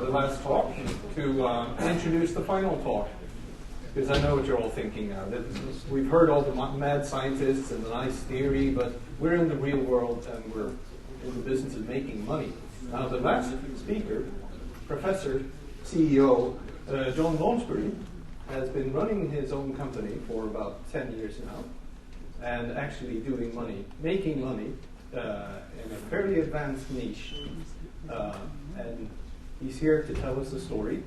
last talk to introduce the final talk, because I know what you're all thinking now. We've heard all the mad scientists and the nice theory, but we're in the real world and we're in the business of making money. Now, the last speaker, Professor, CEO, John Launchbury, has been running his own company for about 10 years now, and actually doing money, making money in a fairly advanced niche. And he's here to tell us a story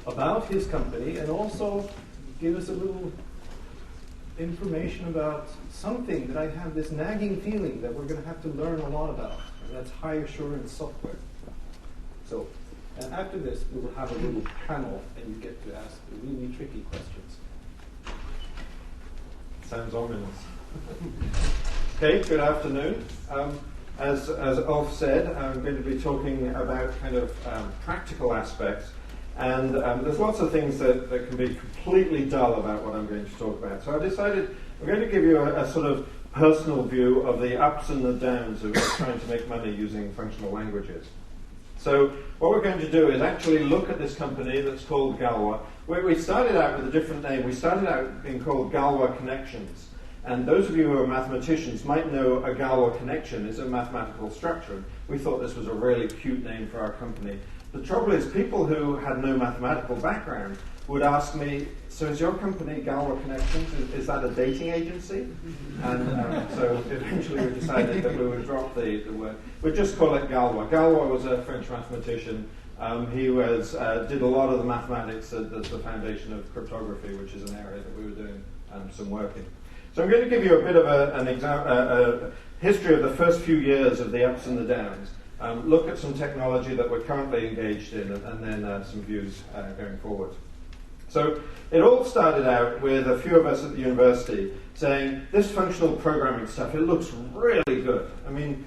about his company and also give us a little information about something that I have this nagging feeling that we're going to have to learn a lot about, and that's high assurance software. So, and after this, we will have a little panel, and you get to ask the really tricky questions. Sounds ominous. Okay, good afternoon. As Ulf said, I'm going to be talking about kind of practical aspects, and there's lots of things that can be completely dull about what I'm going to talk about. So I decided I'm going to give you a sort of personal view of the ups and the downs of trying to make money using functional languages. So what we're going to do is actually look at this company that's called Galois. We started out with a different name. We started out being called Galois Connections. And those of you who are mathematicians might know a Galois connection is a mathematical structure. We thought this was a really cute name for our company. The trouble is, people who had no mathematical background would ask me, so is your company Galois Connections? Is that a dating agency? And so eventually we decided that we would drop the word. We'd just call it Galois. Galois was a French mathematician. He did a lot of the mathematics that's the foundation of cryptography, which is an area that we were doing some work in. So I'm going to give you a bit of a history of the first few years of the ups and the downs, look at some technology that we're currently engaged in, and then some views going forward. So it all started out with a few of us at the university saying, this functional programming stuff, it looks really good. I mean,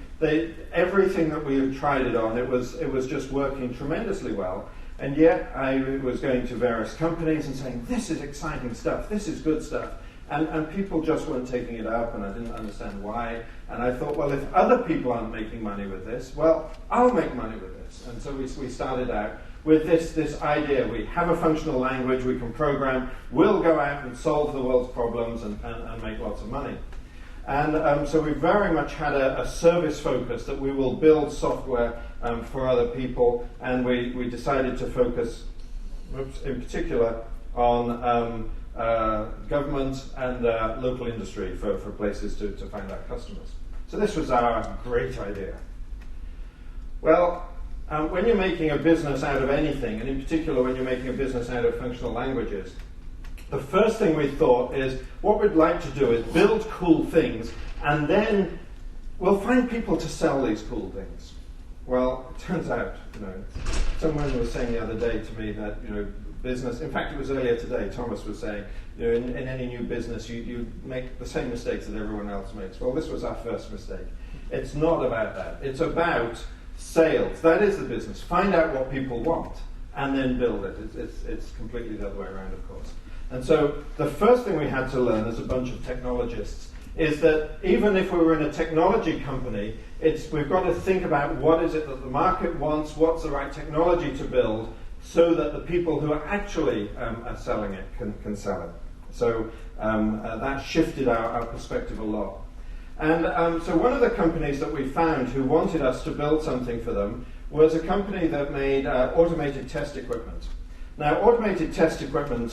everything that we have tried it on, it was just working tremendously well. And yet I was going to various companies and saying, this is exciting stuff, this is good stuff. And people just weren't taking it up, and I didn't understand why. And I thought, well, if other people aren't making money with this, well, I'll make money with this. And so we started out with this idea. We have a functional language, we can program, we'll go out and solve the world's problems and make lots of money. And so we very much had a service focus that we will build software for other people, and we decided to focus, in particular, on government and local industry for places to find our customers. So this was our great idea. Well, when you're making a business out of anything, and in particular when you're making a business out of functional languages, the first thing we thought is what we'd like to do is build cool things, and then we'll find people to sell these cool things. Well, it turns out, someone was saying the other day to me that, business, in fact it was earlier today, Thomas was saying, in any new business you make the same mistakes that everyone else makes. Well, this was our first mistake. It's not about that. It's about sales. That is the business. Find out what people want and then build it. It's completely the other way around, of course. And so the first thing we had to learn as a bunch of technologists is that even if we were in a technology company, we've got to think about what is it that the market wants, what's the right technology to build, so that the people who are actually are selling it can sell it. So that shifted our perspective a lot. And so one of the companies that we found who wanted us to build something for them was a company that made automated test equipment. Now, automated test equipment,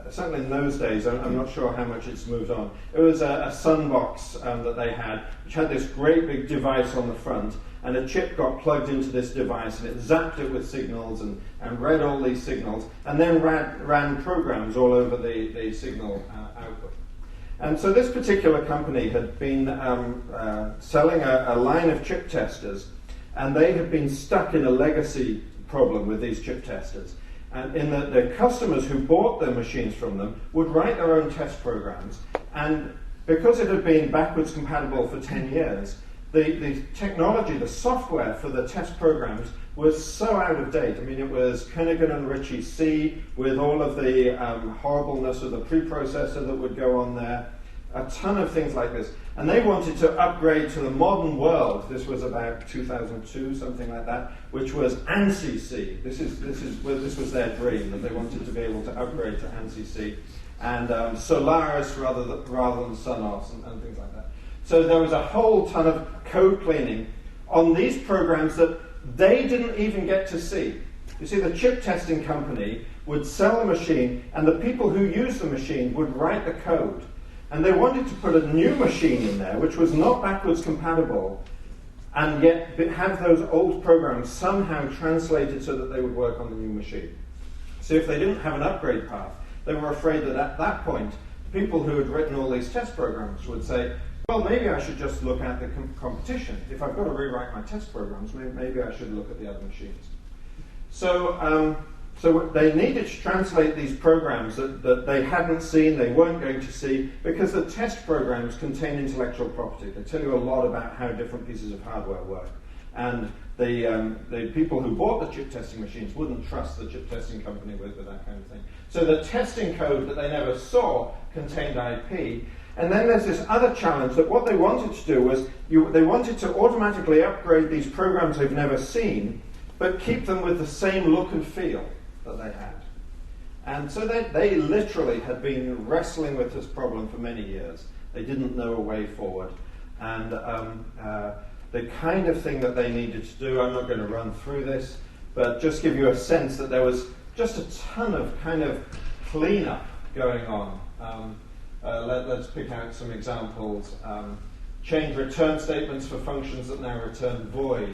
certainly in those days, I'm not sure how much it's moved on. It was a Sunbox that they had, which had this great big device on the front, and a chip got plugged into this device, and it zapped it with signals and read all these signals, and then ran programs all over the signal output. And so this particular company had been selling a line of chip testers, and they had been stuck in a legacy problem with these chip testers. And in that the customers who bought their machines from them would write their own test programs, and because it had been backwards compatible for 10 years, the technology, the software for the test programs was so out of date. I mean, it was Kernighan and Ritchie C with all of the horribleness of the preprocessor that would go on there. a ton of things like this. And they wanted to upgrade to the modern world. This was about 2002, something like that, which was ANSI C. This was their dream, that they wanted to be able to upgrade to ANSI C. And Solaris rather than Sonos and things like that. So there was a whole ton of code cleaning on these programs that they didn't even get to see. You see, the chip testing company would sell a machine, and the people who used the machine would write the code. And they wanted to put a new machine in there, which was not backwards compatible, and yet have those old programs somehow translated so that they would work on the new machine. So if they didn't have an upgrade path, they were afraid that at that point, people who had written all these test programs would say, well, maybe I should just look at the competition. If I've got to rewrite my test programs, maybe I should look at the other machines. So they needed to translate these programs that they hadn't seen, they weren't going to see, because the test programs contain intellectual property. They tell you a lot about how different pieces of hardware work. And the people who bought the chip testing machines wouldn't trust the chip testing company with that kind of thing. So the testing code that they never saw contained IP. And then there's this other challenge that what they wanted to do was they wanted to automatically upgrade these programs they've never seen, but keep them with the same look and feel that they had. And so they literally had been wrestling with this problem for many years. They didn't know a way forward. And the kind of thing that they needed to do, I'm not going to run through this, but just give you a sense that there was just a ton of kind of cleanup going on. Let's pick out some examples. Change return statements for functions that now return void.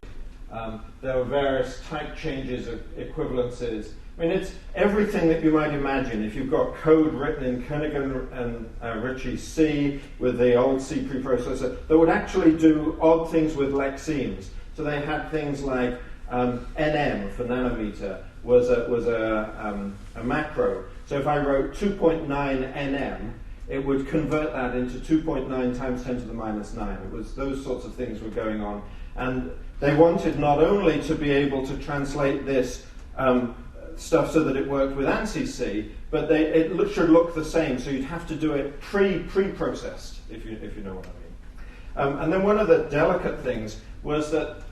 There were various type changes of equivalences. I mean, it's everything that you might imagine. If you've got code written in Kernighan and Ritchie C with the old C preprocessor that would actually do odd things with lexemes. So they had things like NM for nanometer was a macro. So if I wrote 2.9 NM, it would convert that into 2.9 times 10 to the minus 9. It was those sorts of things were going on. And they wanted not only to be able to translate this stuff so that it worked with ANSI C, but it should look the same. So you'd have to do it pre-processed, if you know what I mean. And then one of the delicate things was that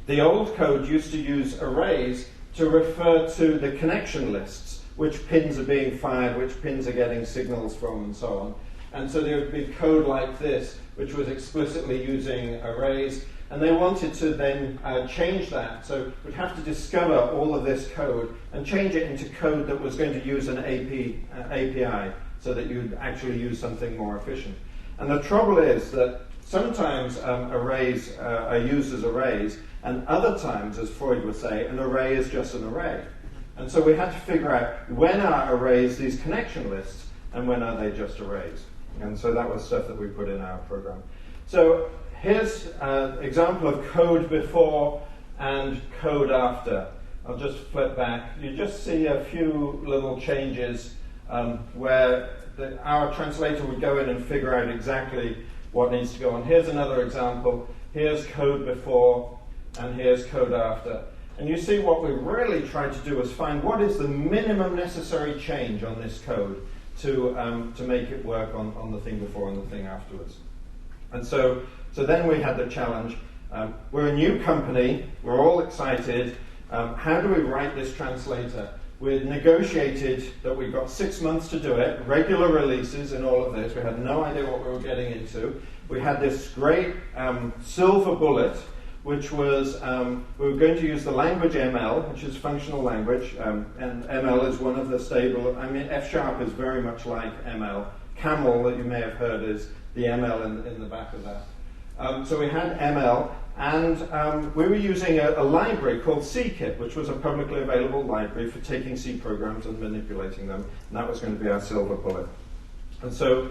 the old code used to use arrays to refer to the connection lists, which pins are being fired, which pins are getting signals from, and so on. And so there would be code like this, which was explicitly using arrays. And they wanted to then change that. So we'd have to discover all of this code and change it into code that was going to use an API so that you'd actually use something more efficient. And the trouble is that sometimes arrays are used as arrays, and other times, as Freud would say, an array is just an array. And so we had to figure out when are arrays these connection lists and when are they just arrays. And so that was stuff that we put in our program. So here's an example of code before and code after. I'll just flip back. You just see a few little changes where our translator would go in and figure out exactly what needs to go on. Here's another example. Here's code before and here's code after. And you see what we really tried to do was find what is the minimum necessary change on this code to make it work on the thing before and the thing afterwards. And so then we had the challenge. We're a new company. We're all excited. How do we write this translator? We negotiated that we got 6 months to do it, regular releases and all of this. We had no idea what we were getting into. We had this great silver bullet, which was we were going to use the language ML, which is functional language, and ML is one of the stable. I mean, F# is very much like ML. Camel, that you may have heard, is the ML in the back of that. So we had ML, and we were using a library called CKit, which was a publicly available library for taking C programs and manipulating them, and that was going to be our silver bullet. And so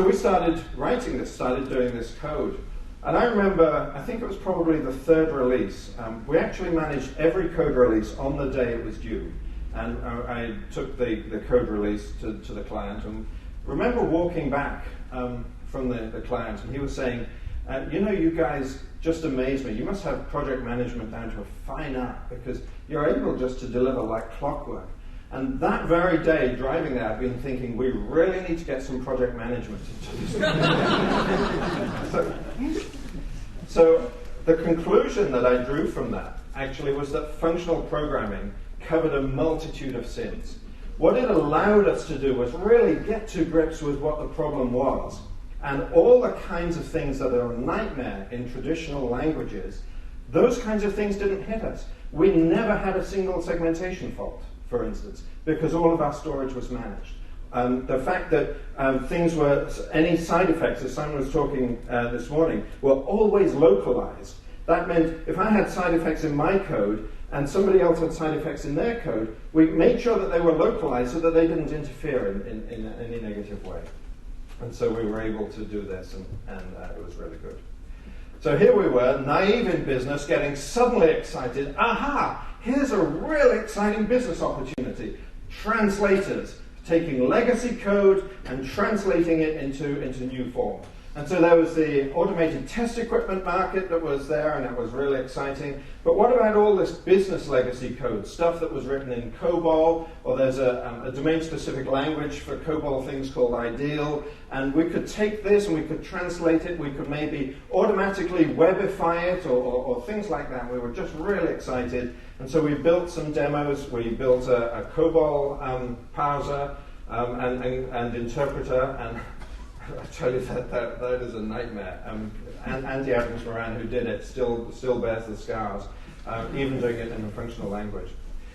we started writing this, started doing this code. And I remember, I think it was probably the third release, we actually managed every code release on the day it was due. And I took the code release to the client, and remember walking back from the client, and he was saying, you guys just amaze me. You must have project management down to a fine art, because you're able just to deliver like clockwork. And that very day, driving there, I've been thinking, we really need to get some project management into this. So the conclusion that I drew from that actually was that functional programming covered a multitude of sins. What it allowed us to do was really get to grips with what the problem was. And all the kinds of things that are a nightmare in traditional languages, those kinds of things didn't hit us. We never had a single segmentation fault, for instance, because all of our storage was managed. The fact that things were, any side effects, as Simon was talking this morning, were always localized. That meant if I had side effects in my code and somebody else had side effects in their code, we made sure that they were localized so that they didn't interfere in any negative way. And so we were able to do this, and it was really good. So here we were, naive in business, getting suddenly excited. Aha! Here's a really exciting business opportunity. Translators, taking legacy code and translating it into new form. And so there was the automated test equipment market that was there, and it was really exciting. But what about all this business legacy code, stuff that was written in COBOL, or there's a domain-specific language for COBOL things called Ideal, and we could take this and we could translate it, we could maybe automatically webify it, or things like that. We were just really excited. And so we built some demos. We built a COBOL parser and interpreter, and I tell you that is a nightmare. And Andy Adams Moran, who did it, still bears the scars, even doing it in a functional language.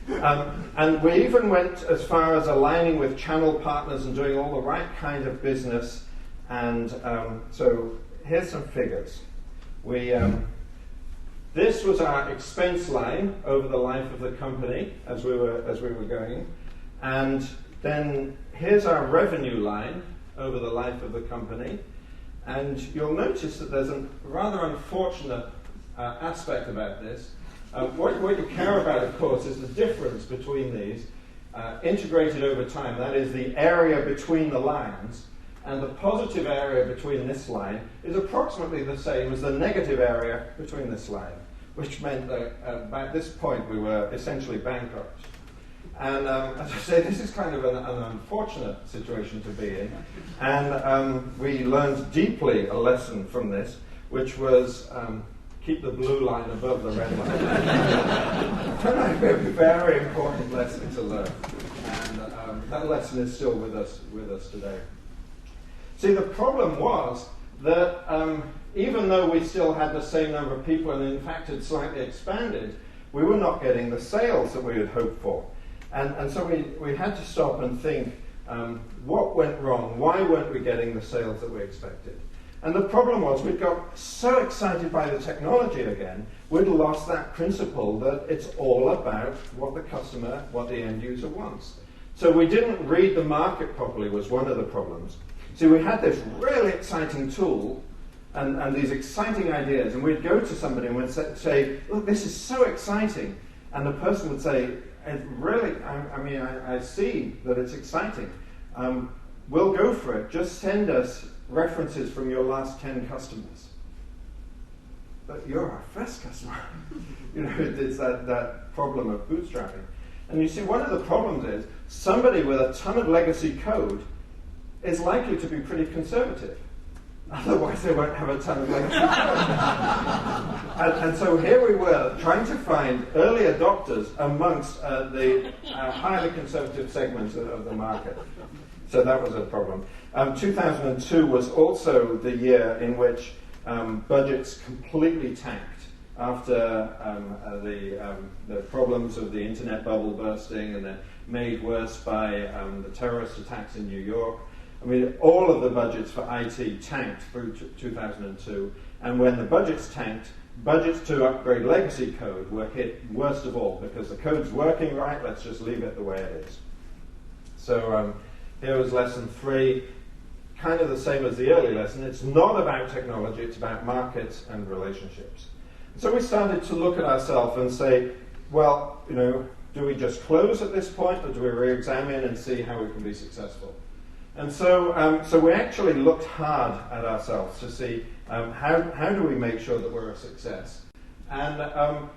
And we even went as far as aligning with channel partners and doing all the right kind of business. And so here's some figures. This was our expense line over the life of the company as we were going, and then here's our revenue line over the life of the company. And you'll notice that there's a rather unfortunate aspect about this. What you care about, of course, is the difference between these integrated over time. That is the area between the lines. And the positive area between this line is approximately the same as the negative area between this line, which meant that by this point we were essentially bankrupt. And as I say, this is kind of an unfortunate situation to be in. And we learned deeply a lesson from this, which was keep the blue line above the red line. Turned out to be a very important lesson to learn. And that lesson is still with us today. See, the problem was that even though we still had the same number of people and in fact had slightly expanded, we were not getting the sales that we had hoped for. And so we had to stop and think, what went wrong? Why weren't we getting the sales that we expected? And the problem was we'd got so excited by the technology again, we'd lost that principle that it's all about what the customer, what the end user wants. So we didn't read the market properly was one of the problems. See, we had this really exciting tool and these exciting ideas, and we'd go to somebody and we'd say, look, this is so exciting. And the person would say, I see that it's exciting. We'll go for it. Just send us references from your last 10 customers. But you're our first customer. It's that problem of bootstrapping. And you see, one of the problems is somebody with a ton of legacy code is likely to be pretty conservative. Otherwise, they won't have a ton of legacy code. And so here we were, trying to find early adopters amongst the highly conservative segments of the market. So that was a problem. 2002 was also the year in which budgets completely tanked after the problems of the internet bubble bursting, and then made worse by the terrorist attacks in New York. I mean, all of the budgets for IT tanked through 2002, and when the budgets tanked, budgets to upgrade legacy code were hit worst of all, because the code's working right, let's just leave it the way it is. So here was lesson 3, kind of the same as the early lesson. It's not about technology, it's about markets and relationships. So we started to look at ourselves and say, well, do we just close at this point, or do we re-examine and see how we can be successful? And so we actually looked hard at ourselves to see how do we make sure that we're a success. And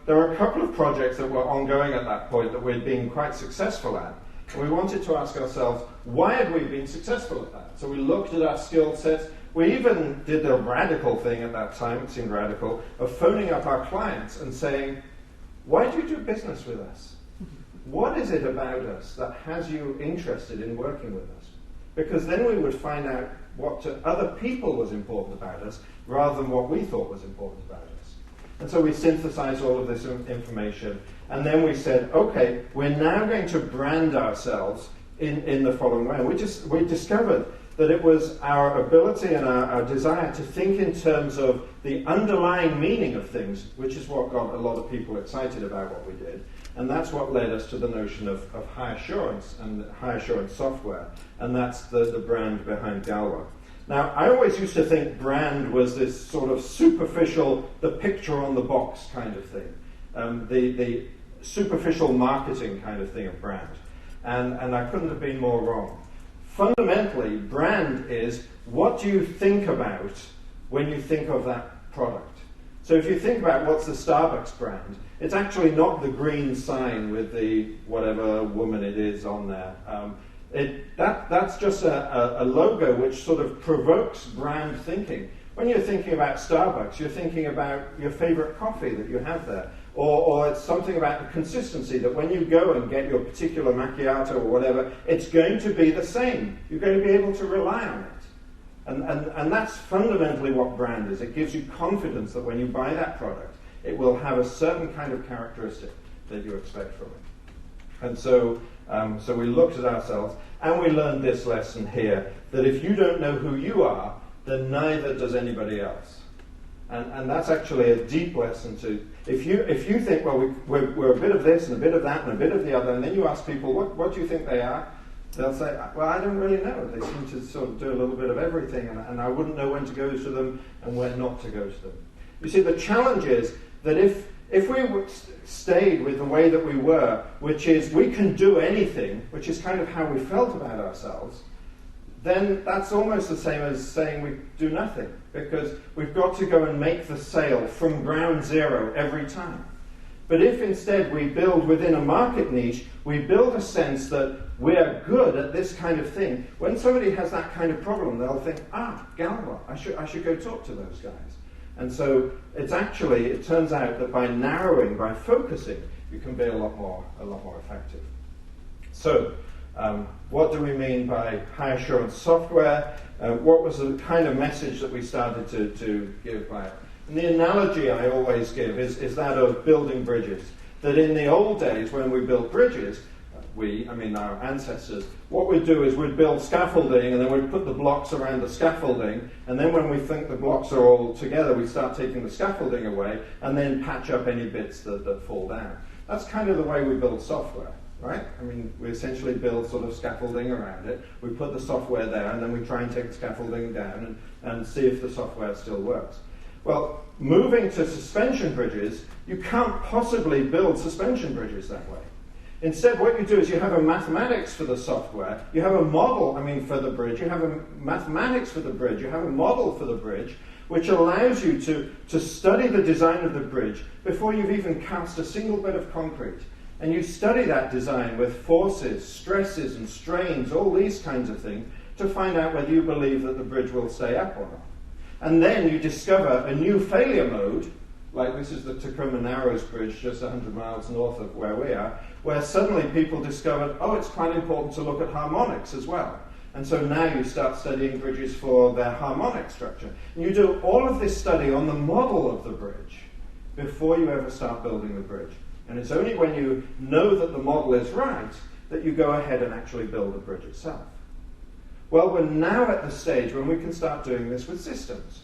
there were a couple of projects that were ongoing at that point that we'd been quite successful at. And we wanted to ask ourselves, why had we been successful at that? So we looked at our skill sets. We even did the radical thing at that time, it seemed radical, of phoning up our clients and saying, why do you do business with us? What is it about us that has you interested in working with us? Because then we would find out what to other people was important about us rather than what we thought was important about us. And so we synthesized all of this information, and then we said, okay, we're now going to brand ourselves in the following way. And we discovered that it was our ability and our desire to think in terms of the underlying meaning of things, which is what got a lot of people excited about what we did. And that's what led us to the notion of high assurance and high assurance software. And that's the brand behind Galwa. Now, I always used to think brand was this sort of superficial, the picture on the box kind of thing. The superficial marketing kind of thing of brand. And I couldn't have been more wrong. Fundamentally, brand is what do you think about when you think of that product. So if you think about what's the Starbucks brand, it's actually not the green sign with the whatever woman it is on there. That's just a logo which sort of provokes brand thinking. When you're thinking about Starbucks, you're thinking about your favorite coffee that you have there. Or it's something about the consistency, that when you go and get your particular macchiato or whatever, it's going to be the same. You're going to be able to rely on it. And that's fundamentally what brand is. It gives you confidence that when you buy that product, it will have a certain kind of characteristic that you expect from it. And so we looked at ourselves, and we learned this lesson here, that if you don't know who you are, then neither does anybody else. And that's actually a deep lesson too. If you think, well, we're a bit of this and a bit of that and a bit of the other, and then you ask people, what do you think they are? They'll say, well, I don't really know. They seem to sort of do a little bit of everything, and I wouldn't know when to go to them and when not to go to them. You see, the challenge is that if we stayed with the way that we were, which is we can do anything, which is kind of how we felt about ourselves, then that's almost the same as saying we do nothing, because we've got to go and make the sale from ground zero every time. But if instead we build within a market niche, we build a sense that we're good at this kind of thing, when somebody has that kind of problem, they'll think, Galwa, I should go talk to those guys. And so it turns out that by narrowing, by focusing, you can be a lot more effective. So, what do we mean by high assurance software? What was the kind of message that we started to give by it? And the analogy I always give is that of building bridges. That in the old days when we built bridges, our ancestors, what we'd do is we'd build scaffolding, and then we'd put the blocks around the scaffolding, and then when we think the blocks are all together, we start taking the scaffolding away, and then patch up any bits that fall down. That's kind of the way we build software, right? We essentially build sort of scaffolding around it, we put the software there, and then we try and take the scaffolding down and see if the software still works. Well, moving to suspension bridges, you can't possibly build suspension bridges that way. Instead, what you do is you have a mathematics for the software, you have a model, for the bridge, you have a mathematics for the bridge, you have a model for the bridge, which allows you to study the design of the bridge before you've even cast a single bit of concrete. And you study that design with forces, stresses and strains, all these kinds of things, to find out whether you believe that the bridge will stay up or not. And then you discover a new failure mode, like this is the Tacoma Narrows Bridge just 100 miles north of where we are, where suddenly people discovered, it's quite important to look at harmonics as well. And so now you start studying bridges for their harmonic structure. And you do all of this study on the model of the bridge before you ever start building the bridge. And it's only when you know that the model is right that you go ahead and actually build the bridge itself. Well, we're now at the stage when we can start doing this with systems,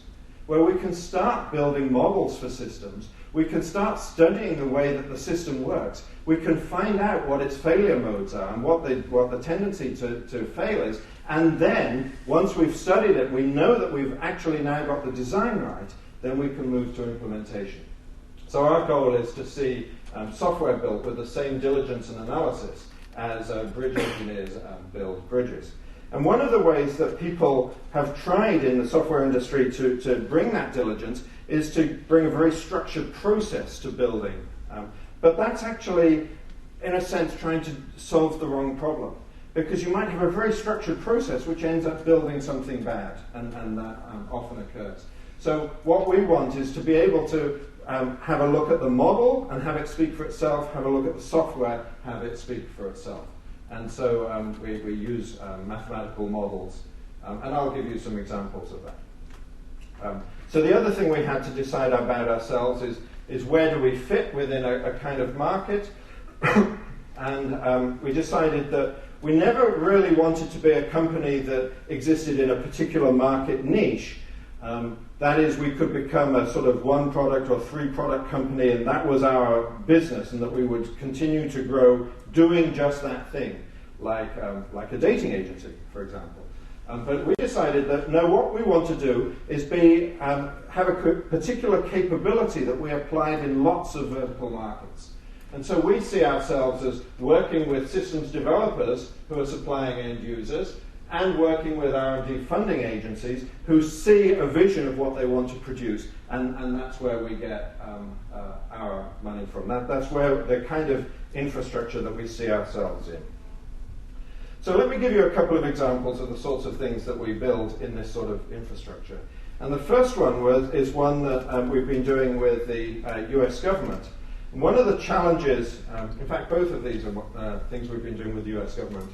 where we can start building models for systems, we can start studying the way that the system works, we can find out what its failure modes are and what the tendency to fail is, and then, once we've studied it, we know that we've actually now got the design right, then we can move to implementation. So our goal is to see software built with the same diligence and analysis as bridge engineers build bridges. And one of the ways that people have tried in the software industry to bring that diligence is to bring a very structured process to building. But that's actually, in a sense, trying to solve the wrong problem. because you might have a very structured process which ends up building something bad, and that often occurs. So what we want is to be able to have a look at the model and have it speak for itself, have a look at the software, have it speak for itself. And so we use mathematical models, and I'll give you some examples of that. So the other thing we had to decide about ourselves is where do we fit within a kind of market. And we decided that we never really wanted to be a company that existed in a particular market niche. That is, we could become a sort of one product or three product company, and that was our business, and that we would continue to grow doing just that thing, like a dating agency, for example. But we decided that, no, what we want to do is have a particular capability that we applied in lots of vertical markets. And so we see ourselves as working with systems developers who are supplying end users, and working with R&D funding agencies who see a vision of what they want to produce, and that's where we get our money from. That's where the kind of infrastructure that we see ourselves in. So let me give you a couple of examples of the sorts of things that we build in this sort of infrastructure. And the first one is one that we've been doing with the US government. And one of the challenges, in fact both of these are things we've been doing with the US government.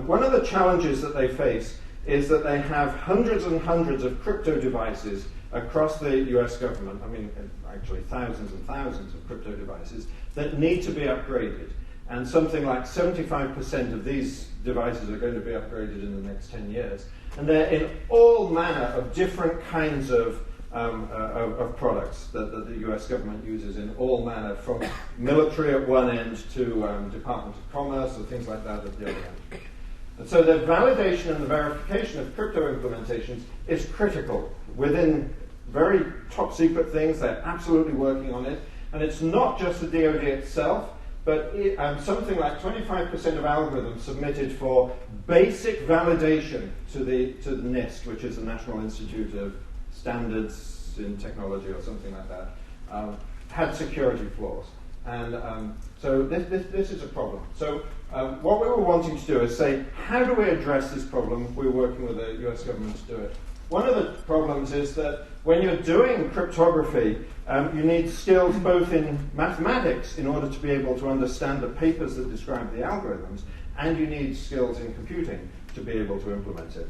One of the challenges that they face is that they have hundreds and hundreds of crypto devices across the US government, I mean actually thousands and thousands of crypto devices that need to be upgraded. And something like 75% of these devices are going to be upgraded in the next 10 years. And they're in all manner of different kinds of products that the US government uses in all manner, from military at one end to Department of Commerce or things like that at the other end. And so the validation and the verification of crypto implementations is critical. Within very top secret things, they're absolutely working on it. And it's not just the DoD itself, but something like 25% of algorithms submitted for basic validation to the NIST, which is the National Institute of Standards in Technology or something like that, had security flaws. And so this is a problem. So what we were wanting to do is say, how do we address this problem? We're working with the US government to do it. One of the problems is that when you're doing cryptography, you need skills both in mathematics in order to be able to understand the papers that describe the algorithms, and you need skills in computing to be able to implement it.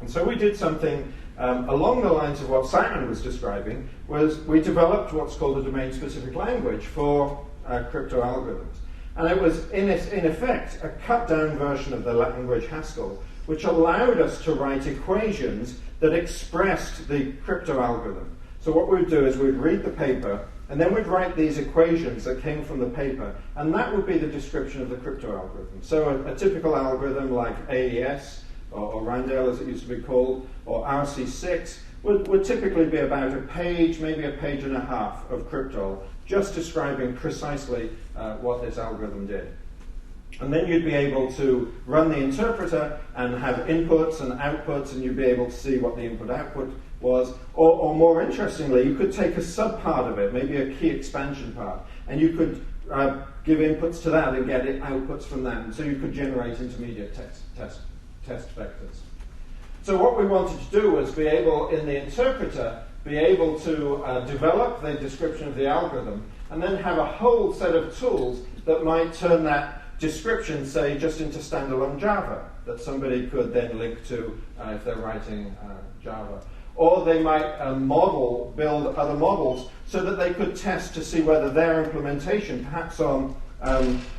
And so we did something along the lines of what Simon was describing, was we developed what's called a domain-specific language for crypto algorithms. And it was, in effect, a cut-down version of the language Haskell, which allowed us to write equations that expressed the crypto algorithm. So what we'd do is we'd read the paper, and then we'd write these equations that came from the paper, and that would be the description of the crypto algorithm. So a typical algorithm like AES, or Randale as it used to be called, or RC6, would typically be about a page, maybe a page and a half of crypto, just describing precisely what this algorithm did. And then you'd be able to run the interpreter and have inputs and outputs, and you'd be able to see what the input-output was. Or more interestingly, you could take a sub-part of it, maybe a key expansion part, and you could give inputs to that and get outputs from that. And so you could generate intermediate test vectors. So what we wanted to do was be able, in the interpreter, be able to develop the description of the algorithm, and then have a whole set of tools that might turn that description, say, just into standalone Java, that somebody could then link to if they're writing Java. Or they might build other models so that they could test to see whether their implementation, perhaps on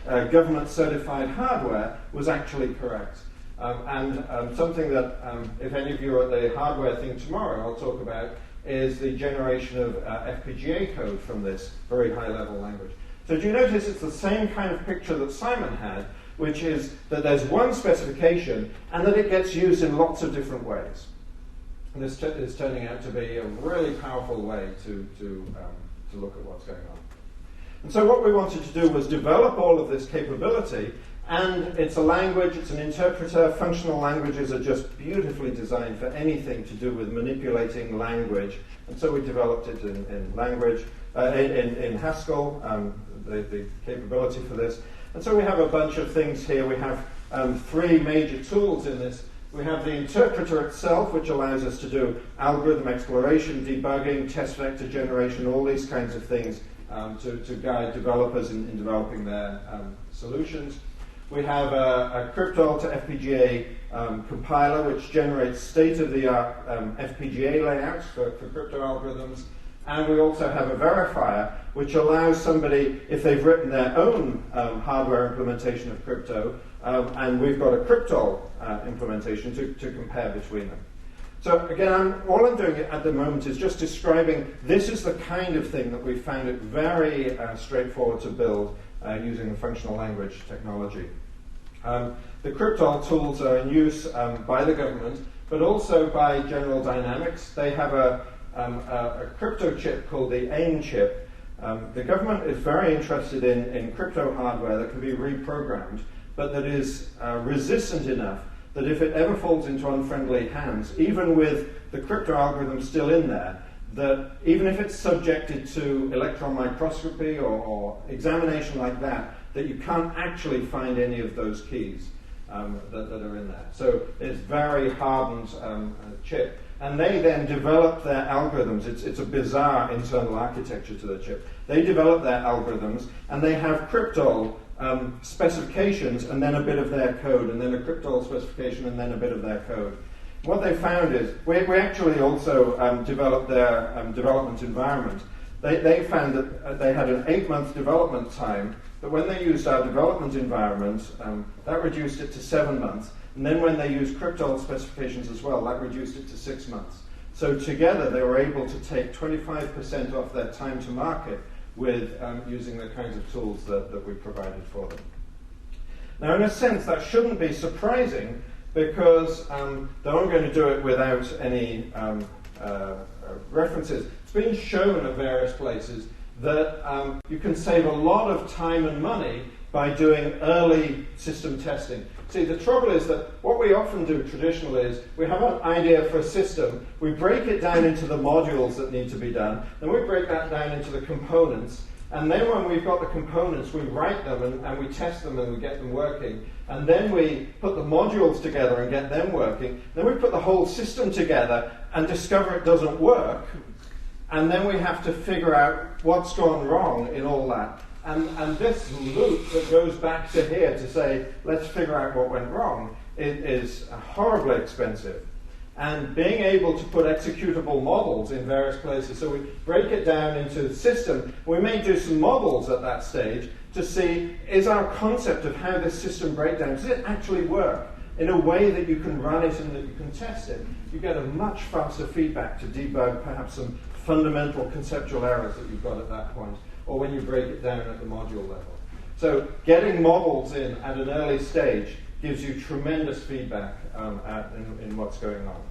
government-certified hardware, was actually correct. And something that, if any of you are at the hardware thing tomorrow, I'll talk about, is the generation of FPGA code from this very high-level language. So do you notice it's the same kind of picture that Simon had, which is that there's one specification and that it gets used in lots of different ways. And this is turning out to be a really powerful way to look at what's going on. And so what we wanted to do was develop all of this capability, and it's a language, it's an interpreter. Functional languages are just beautifully designed for anything to do with manipulating language. And so we developed it in language, in Haskell, the capability for this. And so we have a bunch of things here. We have three major tools in this. We have the interpreter itself, which allows us to do algorithm exploration, debugging, test vector generation, all these kinds of things to guide developers in developing their solutions. We have a Cryptol to FPGA compiler, which generates state-of-the-art FPGA layouts for crypto algorithms. And we also have a verifier, which allows somebody, if they've written their own hardware implementation of crypto, and we've got a Cryptol implementation to compare between them. So again, all I'm doing at the moment is just describing this is the kind of thing that we found it very straightforward to build using the functional language technology. The Cryptol tools are in use by the government, but also by General Dynamics. They have a crypto chip called the AIM chip. The government is very interested in crypto hardware that can be reprogrammed, but that is resistant enough that if it ever falls into unfriendly hands, even with the crypto algorithm still in there, that even if it's subjected to electron microscopy or examination like that, that you can't actually find any of those keys that are in there. So it's very hardened chip. And they then develop their algorithms. It's a bizarre internal architecture to the chip. They develop their algorithms, and they have Cryptol specifications, and then a bit of their code, and then a Cryptol specification, and then a bit of their code. What they found is, we actually also developed their development environment. They found that they had an 8-month development time, but when they used our development environment, that reduced it to 7 months. And then when they used Cryptol specifications as well, that reduced it to 6 months. So together they were able to take 25% off their time to market with using the kinds of tools that we provided for them. Now in a sense that shouldn't be surprising because though I'm going to do it without any references, it's been shown at various places that you can save a lot of time and money by doing early system testing. See, the trouble is that what we often do traditionally is we have an idea for a system, we break it down into the modules that need to be done, then we break that down into the components, and then when we've got the components, we write them and we test them and we get them working, and then we put the modules together and get them working, then we put the whole system together and discover it doesn't work, and then we have to figure out what's gone wrong in all that. And this loop that goes back to here to say, let's figure out what went wrong, is horribly expensive. And being able to put executable models in various places, so we break it down into the system, we may do some models at that stage to see, is our concept of how this system breakdown, does it actually work in a way that you can run it and that you can test it? You get a much faster feedback to debug perhaps some fundamental conceptual errors that you've got at that point, or when you break it down at the module level. So getting models in at an early stage gives you tremendous feedback in what's going on.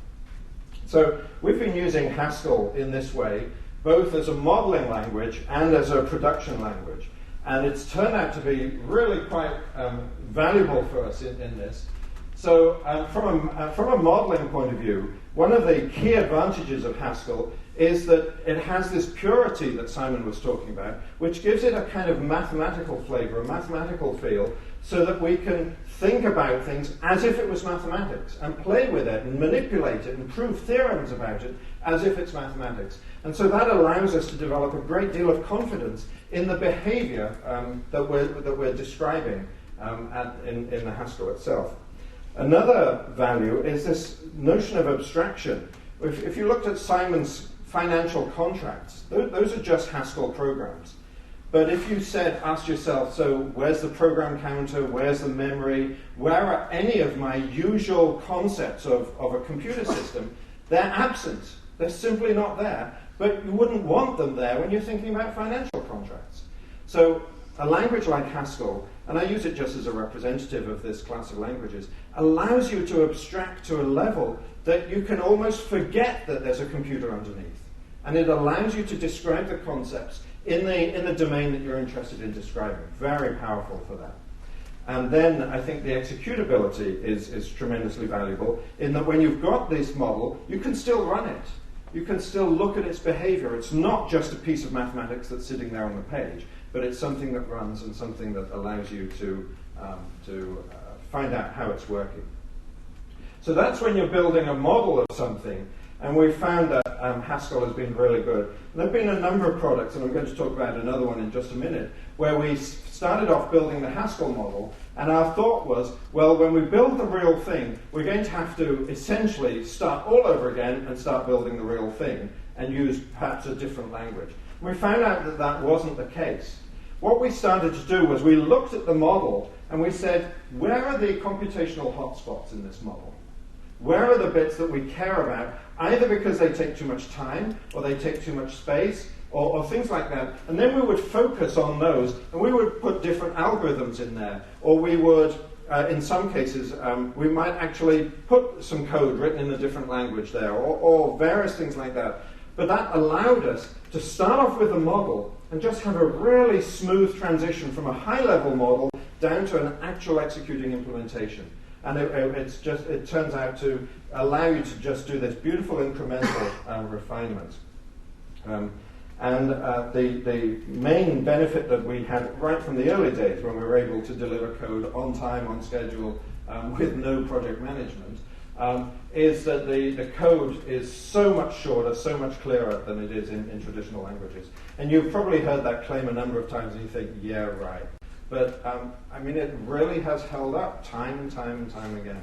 So we've been using Haskell in this way, both as a modeling language and as a production language. And it's turned out to be really quite valuable for us in this. So from a modeling point of view, one of the key advantages of Haskell is that it has this purity that Simon was talking about, which gives it a kind of mathematical flavor, a mathematical feel, so that we can think about things as if it was mathematics, and play with it, and manipulate it, and prove theorems about it as if it's mathematics. And so that allows us to develop a great deal of confidence in the behavior that we're describing in the Haskell itself. Another value is this notion of abstraction. If you looked at Simon's financial contracts, those are just Haskell programs. But if you asked yourself, so where's the program counter, where's the memory, where are any of my usual concepts of a computer system, they're absent. They're simply not there. But you wouldn't want them there when you're thinking about financial contracts. So a language like Haskell, and I use it just as a representative of this class of languages, allows you to abstract to a level that you can almost forget that there's a computer underneath. And it allows you to describe the concepts in the domain that you're interested in describing. Very powerful for that. And then I think the executability is tremendously valuable in that when you've got this model, you can still run it. You can still look at its behavior. It's not just a piece of mathematics that's sitting there on the page, but it's something that runs and something that allows you to to find out how it's working. So that's when you're building a model of something, and we found that Haskell has been really good. And there have been a number of products, and I'm going to talk about another one in just a minute, where we started off building the Haskell model, and our thought was, well, when we build the real thing, we're going to have to essentially start all over again and start building the real thing, and use perhaps a different language. And we found out that that wasn't the case. What we started to do was we looked at the model, and we said, where are the computational hotspots in this model? Where are the bits that we care about, either because they take too much time, or they take too much space, or things like that. And then we would focus on those, and we would put different algorithms in there. Or we would, in some cases, we might actually put some code written in a different language there, or various things like that. But that allowed us to start off with a model and just have a really smooth transition from a high-level model down to an actual executing implementation. And it turns out to allow you to just do this beautiful incremental refinement. The main benefit that we had right from the early days, when we were able to deliver code on time, on schedule, with no project management, is that the code is so much shorter, so much clearer than it is in traditional languages. And you've probably heard that claim a number of times, and you think, yeah, right. But, I mean, it really has held up time and time again.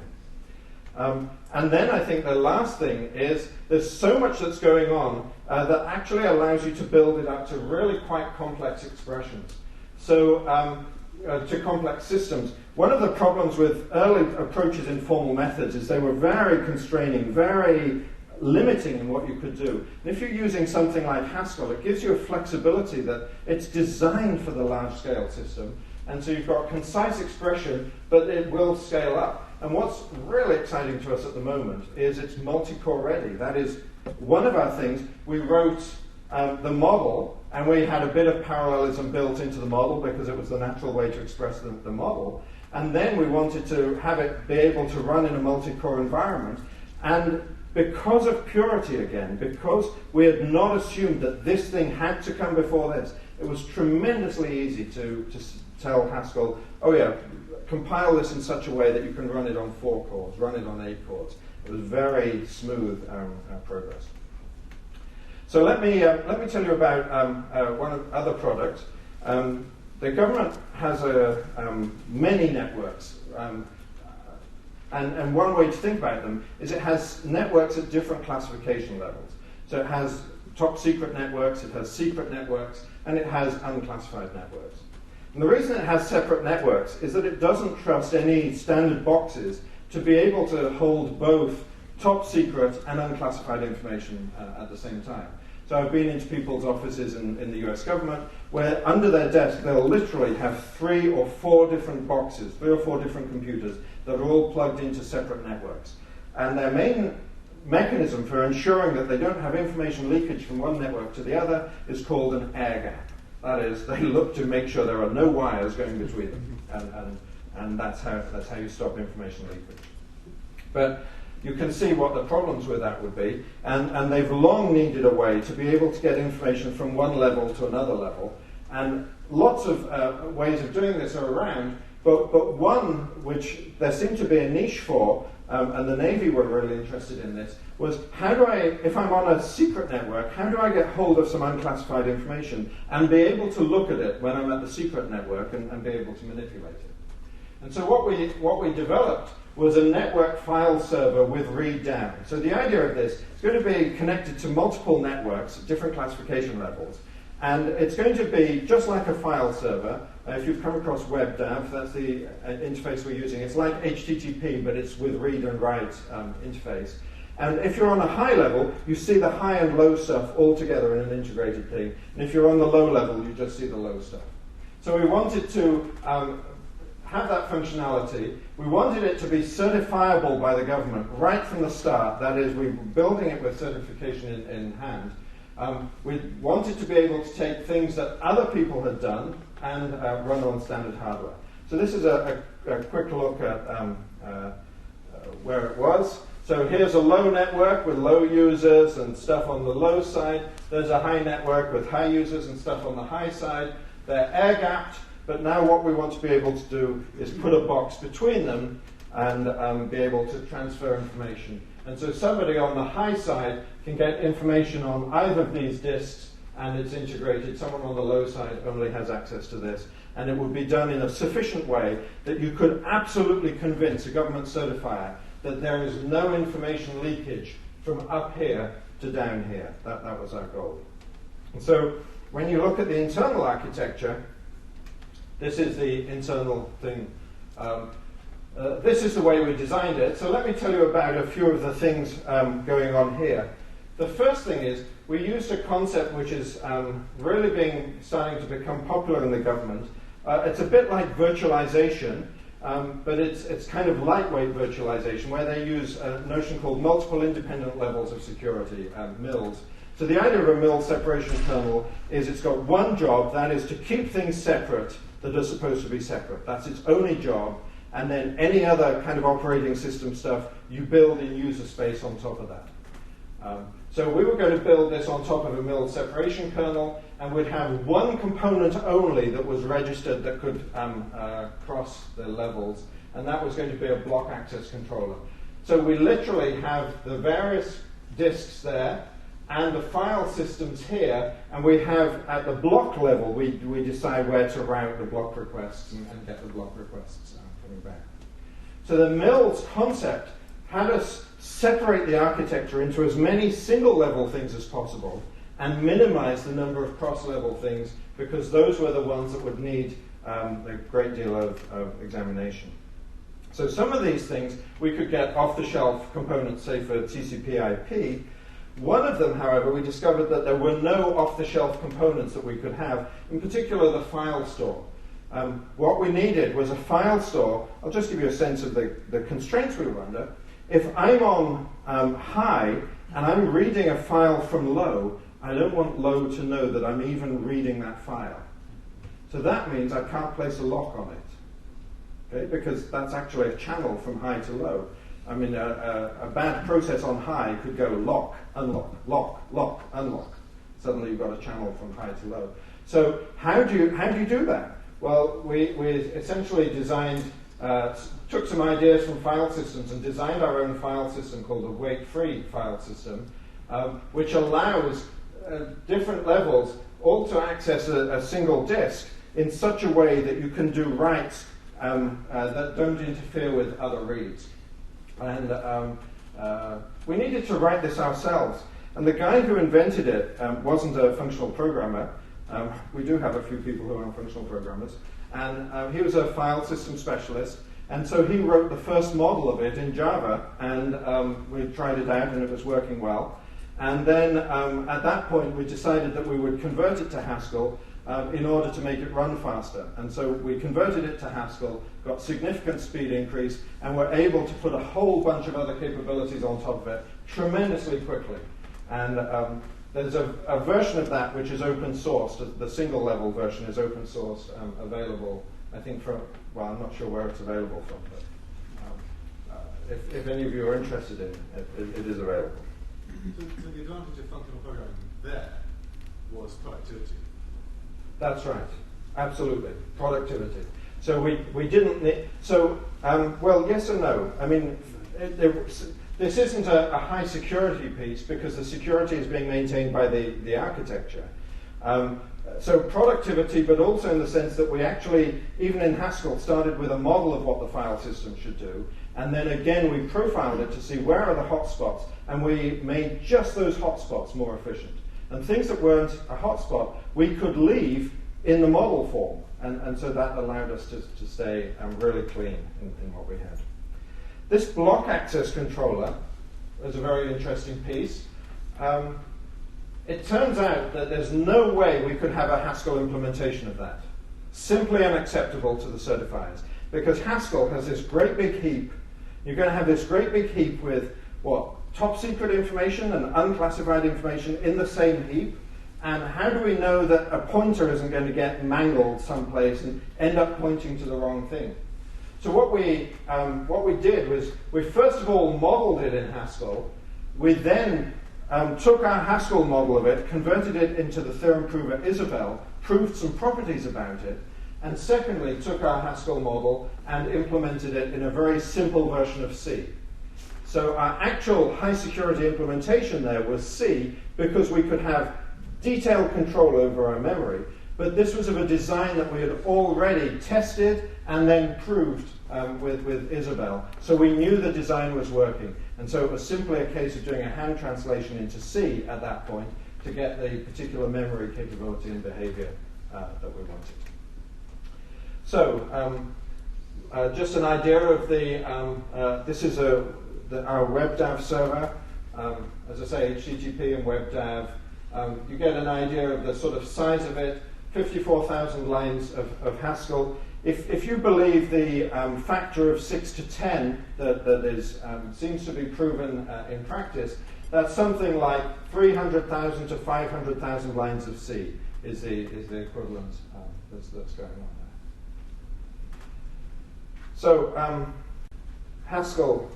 And then I think the last thing is there's so much that's going on that actually allows you to build it up to really quite complex expressions. So, to complex systems. One of the problems with early approaches in formal methods is they were very constraining, very limiting in what you could do. And if you're using something like Haskell, it gives you a flexibility that it's designed for the large-scale system. And so you've got concise expression, but it will scale up. And what's really exciting to us at the moment is it's multi-core ready. That is one of our things. We wrote the model, and we had a bit of parallelism built into the model because it was the natural way to express the model. And then we wanted to have it be able to run in a multi-core environment. And because of purity again, because we had not assumed that this thing had to come before this, it was tremendously easy to tell Haskell, oh yeah, compile this in such a way that you can run it on 4 cores, run it on 8 cores. It was very smooth progress. So let me tell you about one of other products. The government has many networks, and one way to think about them is it has networks at different classification levels. So it has top secret networks, it has secret networks, and it has unclassified networks. And the reason it has separate networks is that it doesn't trust any standard boxes to be able to hold both top secret and unclassified information at the same time. So I've been into people's offices in the US government where under their desk they'll literally have 3 or 4 different boxes, 3 or 4 different computers that are all plugged into separate networks. And their main mechanism for ensuring that they don't have information leakage from one network to the other is called an air gap. That is, they look to make sure there are no wires going between them, and that's how you stop information leakage. But you can see what the problems with that would be, and they've long needed a way to be able to get information from one level to another level, and lots of ways of doing this are around, but one which there seemed to be a niche for, and the Navy were really interested in this, was how do I, if I'm on a secret network, how do I get hold of some unclassified information and be able to look at it when I'm at the secret network and be able to manipulate it? And so what we developed was a network file server with read down. So the idea of this is going to be connected to multiple networks at different classification levels. And it's going to be just like a file server. If you've come across WebDAV, that's the interface we're using. It's like HTTP, but it's with read and write interface. And if you're on a high level, you see the high and low stuff all together in an integrated thing. And if you're on the low level, you just see the low stuff. So we wanted to have that functionality. We wanted it to be certifiable by the government right from the start. That is, we were building it with certification in hand. We wanted to be able to take things that other people had done and run on standard hardware. So this is a quick look at where it was. So here's a low network with low users and stuff on the low side. There's a high network with high users and stuff on the high side. They're air-gapped. But now what we want to be able to do is put a box between them and be able to transfer information. And so somebody on the high side can get information on either of these disks, and it's integrated. Someone on the low side only has access to this. And it would be done in a sufficient way that you could absolutely convince a government certifier that there is no information leakage from up here to down here. That was our goal. And so when you look at the internal architecture, this is the internal thing. This is the way we designed it. So let me tell you about a few of the things going on here. The first thing is we used a concept which is really starting to become popular in the government. It's a bit like virtualization, but it's kind of lightweight virtualization, where they use a notion called multiple independent levels of security, MILs. So the idea of a MIL separation kernel is it's got one job, that is to keep things separate that are supposed to be separate. That's its only job. And then any other kind of operating system stuff, you build in user space on top of that. So we were going to build this on top of a MIL separation kernel, and we'd have one component only that was registered that could cross the levels, and that was going to be a block access controller. So we literally have the various disks there and the file systems here, and we have, at the block level, we decide where to route the block requests and get the block requests coming back. So the MILs concept had us separate the architecture into as many single-level things as possible and minimize the number of cross-level things, because those were the ones that would need a great deal of examination. So some of these things we could get off-the-shelf components, say for TCP/IP. One of them, however, we discovered that there were no off-the-shelf components that we could have, in particular the file store. What we needed was a file store. I'll just give you a sense of the constraints we were under. If I'm on high and I'm reading a file from low, I don't want low to know that I'm even reading that file. So that means I can't place a lock on it, okay? Because that's actually a channel from high to low. I mean, a bad process on high could go lock, unlock, lock, lock, unlock. Suddenly you've got a channel from high to low. So how do you do that? Well, we essentially designed, took some ideas from file systems and designed our own file system called a weight-free file system, which allows different levels all to access a single disk in such a way that you can do writes that don't interfere with other reads. And we needed to write this ourselves. And the guy who invented it wasn't a functional programmer. We do have a few people who are functional programmers. And he was a file system specialist. And so he wrote the first model of it in Java. And we tried it out, and it was working well. And then at that point, we decided that we would convert it to Haskell in order to make it run faster. And so we converted it to Haskell, got significant speed increase, and were able to put a whole bunch of other capabilities on top of it tremendously quickly. And there's a version of that which is open source. The single level version is open source, available, I think, from, well, I'm not sure where it's available from, but if any of you are interested in it, it is available. So the advantage of functional programming there was productivity. That's right. Absolutely. Productivity. So we didn't need... So, well, yes and no. I mean, this isn't a high security piece because the security is being maintained by the architecture. So productivity, but also in the sense that we actually, even in Haskell, started with a model of what the file system should do. And then again, we profiled it to see where are the hotspots. And we made just those hotspots more efficient. And things that weren't a hotspot, we could leave in the model form. And so that allowed us to stay really clean in what we had. This block access controller is a very interesting piece. It turns out that there's no way we could have a Haskell implementation of that. Simply unacceptable to the certifiers. Because Haskell has this great big heap. You're going to have this great big heap with, what, top secret information and unclassified information in the same heap. And how do we know that a pointer isn't going to get mangled someplace and end up pointing to the wrong thing? So what we did was we first of all modeled it in Haskell. We then took our Haskell model of it, converted it into the theorem prover Isabelle, proved some properties about it, and secondly, took our Haskell model and implemented it in a very simple version of C. So our actual high security implementation there was C because we could have detailed control over our memory, but this was of a design that we had already tested and then proved with Isabel. So we knew the design was working, and so it was simply a case of doing a hand translation into C at that point to get the particular memory capability and behavior that we wanted. So just an idea of this is our WebDAV server. As I say, HTTP and WebDAV. You get an idea of the sort of size of it, 54,000 lines of Haskell. If you believe the factor of 6 to 10 that is seems to be proven in practice, that's something like 300,000 to 500,000 lines of C is the equivalent that's going on there. So Haskell.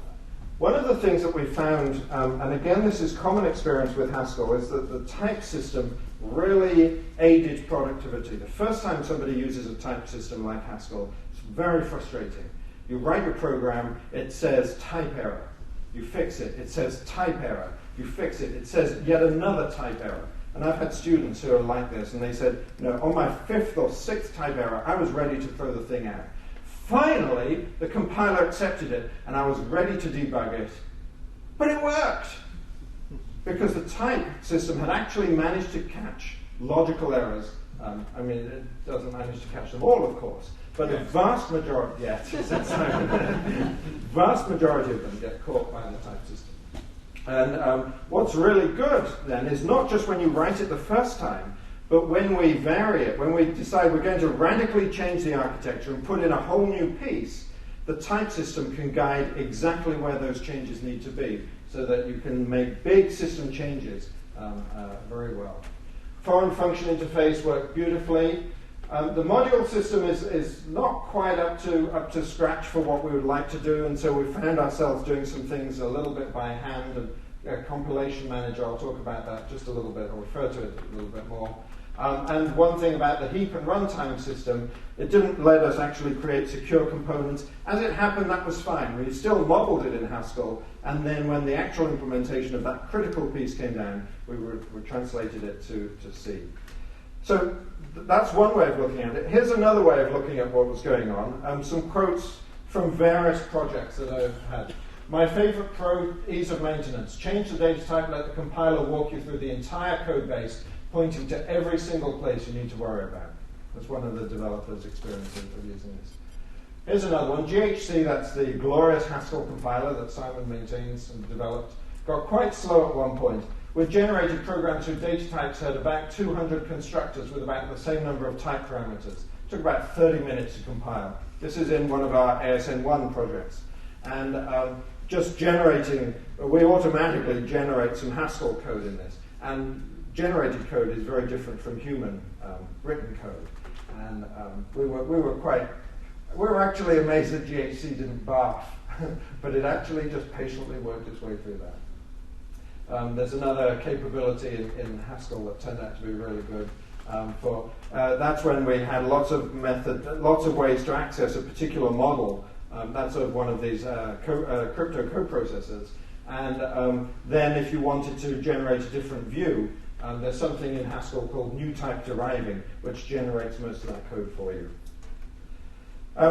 One of the things that we found, and again this is common experience with Haskell, is that the type system really aided productivity. The first time somebody uses a type system like Haskell, it's very frustrating. You write a program, it says type error. You fix it, it says type error. You fix it, it says yet another type error. And I've had students who are like this, and they said, on my 5th or 6th type error, I was ready to throw the thing out. Finally, the compiler accepted it, and I was ready to debug it. But it worked! Because the type system had actually managed to catch logical errors. It doesn't manage to catch them all, of course, but the vast majority, vast majority of them get caught by the type system. And what's really good, then, is not just when you write it the first time, but when we vary it, when we decide we're going to radically change the architecture and put in a whole new piece, the type system can guide exactly where those changes need to be so that you can make big system changes very well. Foreign function interface worked beautifully. The module system is not quite up to scratch for what we would like to do, and so we found ourselves doing some things a little bit by hand. And Compilation Manager, I'll talk about that just a little bit, or refer to it a little bit more. And one thing about the heap and runtime system, it didn't let us actually create secure components. As it happened, that was fine. We still modeled it in Haskell, and then when the actual implementation of that critical piece came down, we translated it to C. So that's one way of looking at it. Here's another way of looking at what was going on. Some quotes from various projects that I've had. My favorite pro, ease of maintenance. Change the data type, let the compiler walk you through the entire code base, pointing to every single place you need to worry about. That's one of the developers' experiences of using this. Here's another one. GHC, that's the glorious Haskell compiler that Simon maintains and developed, got quite slow at one point. With generated programs whose data types had about 200 constructors with about the same number of type parameters. It took about 30 minutes to compile. This is in one of our ASN1 projects. And just generating, we automatically generate some Haskell code in this. And generated code is very different from human written code. And we were actually amazed that GHC didn't barf, but it actually just patiently worked its way through that. There's another capability in Haskell that turned out to be really good. That's when we had lots of ways to access a particular model. That's of one of these crypto coprocessors. And then if you wanted to generate a different view, there's something in Haskell called new type deriving, which generates most of that code for you.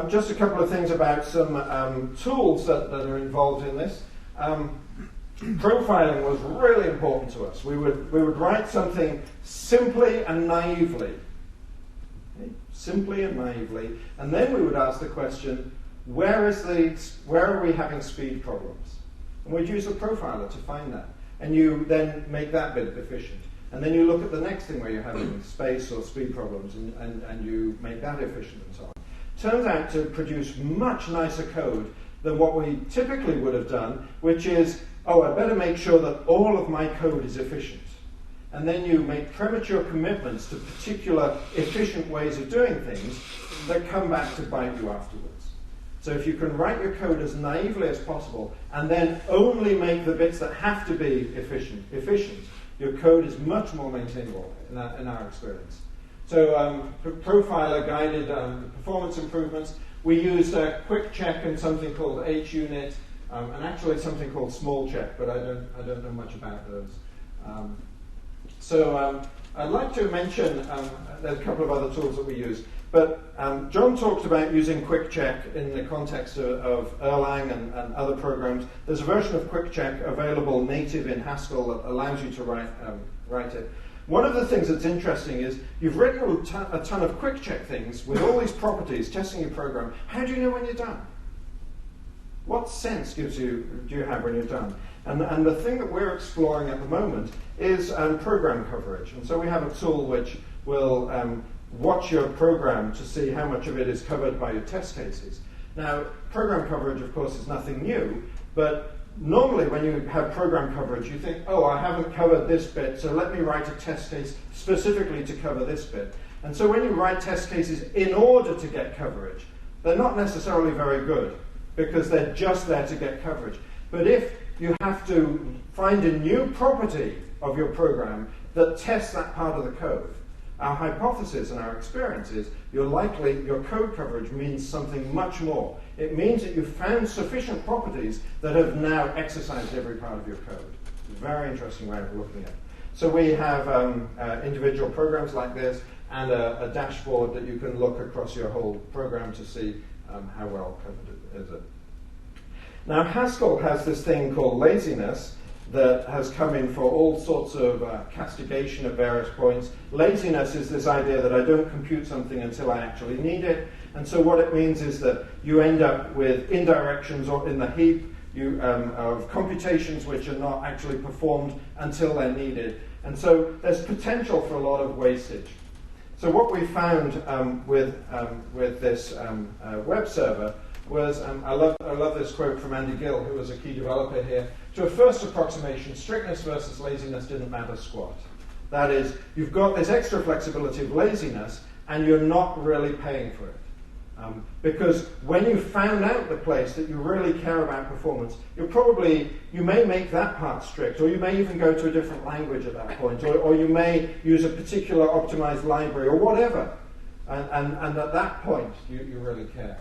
Just a couple of things about some tools that are involved in this. Profiling was really important to us. We would write something simply and naively. Okay? Simply and naively. And then we would ask the question, where are we having speed problems? And we'd use a profiler to find that. And you then make that bit efficient. And then you look at the next thing where you're having space or speed problems and you make that efficient and so on. Turns out to produce much nicer code than what we typically would have done, which is, I better make sure that all of my code is efficient. And then you make premature commitments to particular efficient ways of doing things that come back to bite you afterwards. So if you can write your code as naively as possible and then only make the bits that have to be efficient, your code is much more maintainable in our experience. So profiler guided performance improvements. We used a quick check and something called HUnit, and actually something called small check, but I don't know much about those. So I'd like to mention there's a couple of other tools that we use. But John talked about using quick check in the context of Erlang and other programs. There's a version of quick check available native in Haskell that allows you to write it. One of the things that's interesting is you've written a ton of quick check things with all these properties, testing your program. How do you know when you're done? What sense do you have when you're done? And the thing that we're exploring at the moment is program coverage. And so we have a tool which will watch your program to see how much of it is covered by your test cases. Now, program coverage, of course, is nothing new, but normally when you have program coverage, you think, oh, I haven't covered this bit, so let me write a test case specifically to cover this bit. And so when you write test cases in order to get coverage, they're not necessarily very good, because they're just there to get coverage. But if you have to find a new property of your program that tests that part of the code, our hypothesis and our experience is your code coverage means something much more. It means that you've found sufficient properties that have now exercised every part of your code. It's a very interesting way of looking at it. So we have individual programs like this and a dashboard that you can look across your whole program to see how well covered is it. Now Haskell has this thing called laziness that has come in for all sorts of castigation at various points. Laziness is this idea that I don't compute something until I actually need it. And so what it means is that you end up with indirections or in the heap of computations which are not actually performed until they're needed. And so there's potential for a lot of wastage. So what we found with this web server was, I love this quote from Andy Gill, who was a key developer here. To a first approximation, strictness versus laziness didn't matter squat. That is, you've got this extra flexibility of laziness, and you're not really paying for it. Because when you found out the place that you really care about performance, you may make that part strict, or you may even go to a different language at that point, or you may use a particular optimized library, or whatever. And at that point, you really care.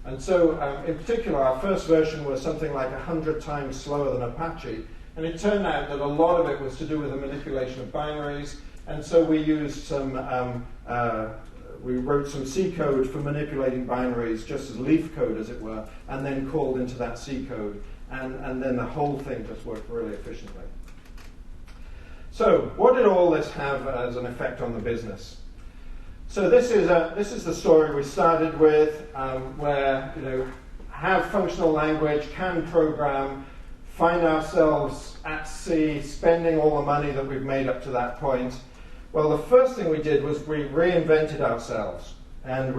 And so, in particular, our first version was something like 100 times slower than Apache, and it turned out that a lot of it was to do with the manipulation of binaries, and so we used we wrote some C code for manipulating binaries, just as leaf code, as it were, and then called into that C code, and then the whole thing just worked really efficiently. So, what did all this have as an effect on the business? So this is the story we started with, where have functional language, can program, find ourselves at sea, spending all the money that we've made up to that point. Well, the first thing we did was we reinvented ourselves, and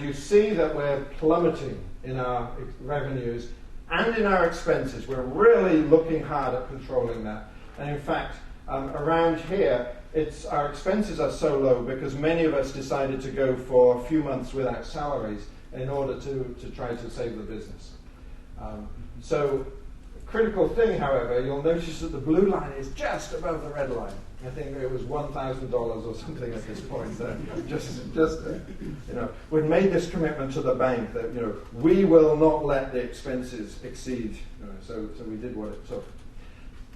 you see that we're plummeting in our revenues and in our expenses. We're really looking hard at controlling that, and in fact, around here, our expenses are so low because many of us decided to go for a few months without salaries in order to try to save the business. So, critical thing, however, you'll notice that the blue line is just above the red line. I think it was $1,000 or something at this point. We'd made this commitment to the bank that we will not let the expenses exceed. So we did what it took.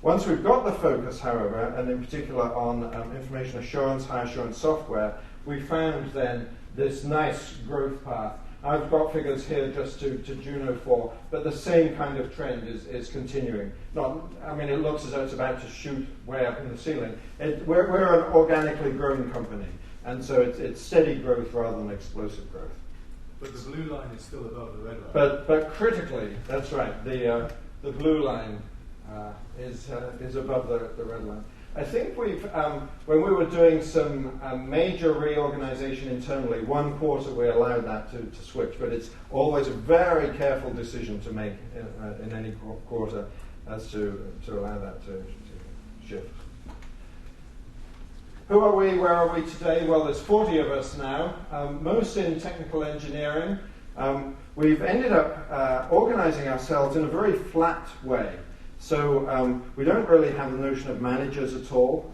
Once we've got the focus, however, and in particular on information assurance, high assurance software, we found then this nice growth path. I've got figures here just to Juno 4, but the same kind of trend is continuing. It looks as though it's about to shoot way up in the ceiling. We're an organically grown company, and so it's steady growth rather than explosive growth. But the blue line is still above the red line. But critically, that's right, the blue line is above the red line. I think we've, when we were doing some major reorganization internally, one quarter we allowed that to switch, but it's always a very careful decision to make in any quarter as to allow that to shift. Who are we? Where are we today? Well, there's 40 of us now, most in technical engineering. We've ended up organizing ourselves in a very flat way. So we don't really have the notion of managers at all.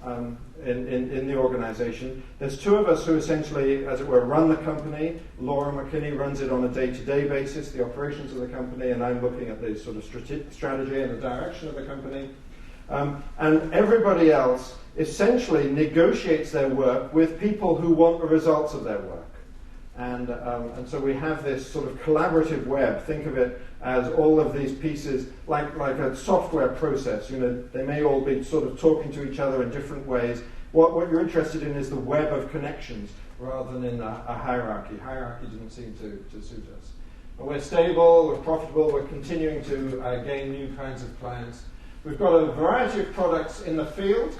in the organization. There's two of us who essentially, as it were, run the company. Laura McKinney runs it on a day-to-day basis, the operations of the company, and I'm looking at the sort of strategy and the direction of the company. And everybody else essentially negotiates their work with people who want the results of their work. And so we have this sort of collaborative web. Think of it as all of these pieces, like a software process. You know, they may all be sort of talking to each other in different ways. What you're interested in is the web of connections rather than in a hierarchy. Hierarchy doesn't seem to suit us. But we're stable, we're profitable, we're continuing to gain new kinds of clients. We've got a variety of products in the field